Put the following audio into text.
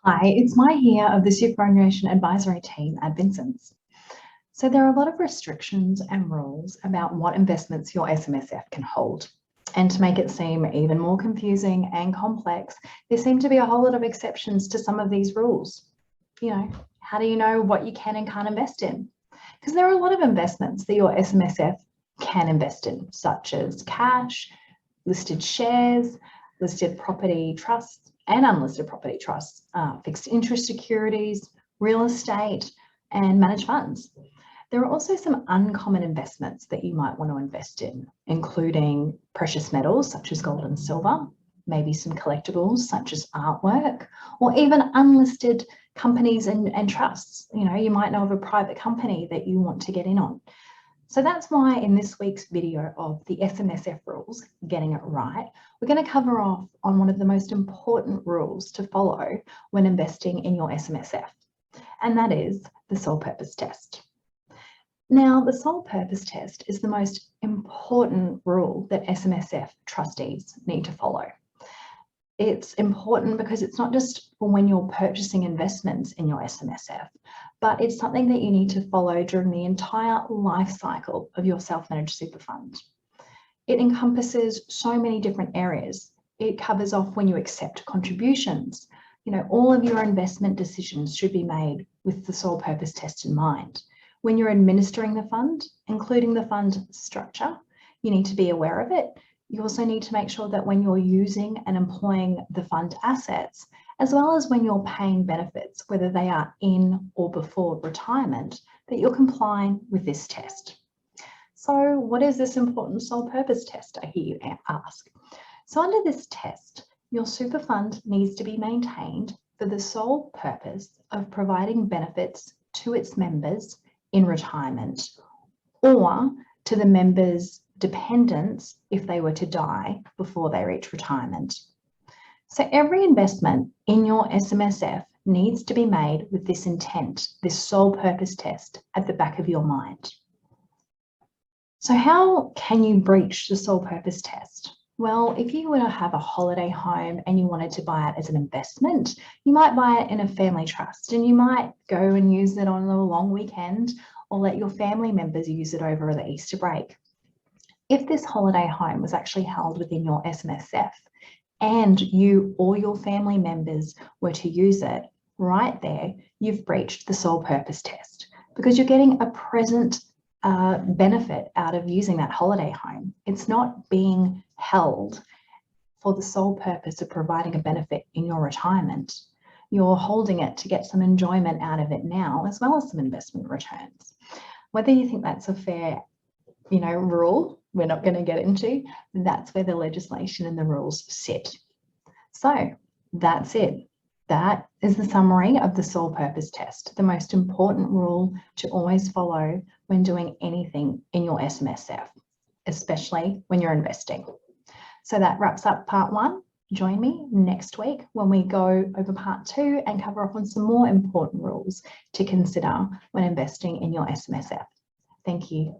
Hi, it's Mai here of the Superannuation Advisory Team at Vincent's. So there are a lot of restrictions and rules about what investments your SMSF can hold. And to make it seem even more confusing and complex, there seem to be a whole lot of exceptions to some of these rules. How do you know what you can and can't invest in? Because there are a lot of investments that your SMSF can invest in, such as cash, listed shares, listed property trusts, and unlisted property trusts, fixed interest securities, real estate, and managed funds. There are also some uncommon investments that you might want to invest in, including precious metals such as gold and silver, maybe some collectibles such as artwork, or even unlisted companies and trusts. You might know of a private company that you want to get in on. So that's why in this week's video of the SMSF rules, getting it right, we're going to cover off on one of the most important rules to follow when investing in your SMSF, and that is the sole purpose test. Now, the sole purpose test is the most important rule that SMSF trustees need to follow. It's important because it's not just for when you're purchasing investments in your SMSF, but it's something that you need to follow during the entire life cycle of your self-managed super fund. It encompasses so many different areas. It covers off when you accept contributions. All of your investment decisions should be made with the sole purpose test in mind. When you're administering the fund, including the fund structure, you need to be aware of it. You also need to make sure that when you're using and employing the fund assets, as well as when you're paying benefits, whether they are in or before retirement, that you're complying with this test. So what is this important sole purpose test, I hear you ask? So under this test, your super fund needs to be maintained for the sole purpose of providing benefits to its members in retirement, or to the members' dependents if they were to die before they reach retirement. So every investment in your SMSF needs to be made with this intent, this sole purpose test at the back of your mind. So how can you breach the sole purpose test? Well, if you were to have a holiday home and you wanted to buy it as an investment, you might buy it in a family trust and you might go and use it on a long weekend or let your family members use it over the Easter break. If this holiday home was actually held within your SMSF and you or your family members were to use it, right there, you've breached the sole purpose test because you're getting a present benefit out of using that holiday home. It's not being held for the sole purpose of providing a benefit in your retirement. You're holding it to get some enjoyment out of it now, as well as some investment returns. Whether you think that's a fair, rule, we're not going to get into, that's where the legislation and the rules sit. So that's it. That is the summary of the sole purpose test, the most important rule to always follow when doing anything in your SMSF, especially when you're investing. So that wraps up part one. Join me next week when we go over part two and cover off on some more important rules to consider when investing in your SMSF. Thank you.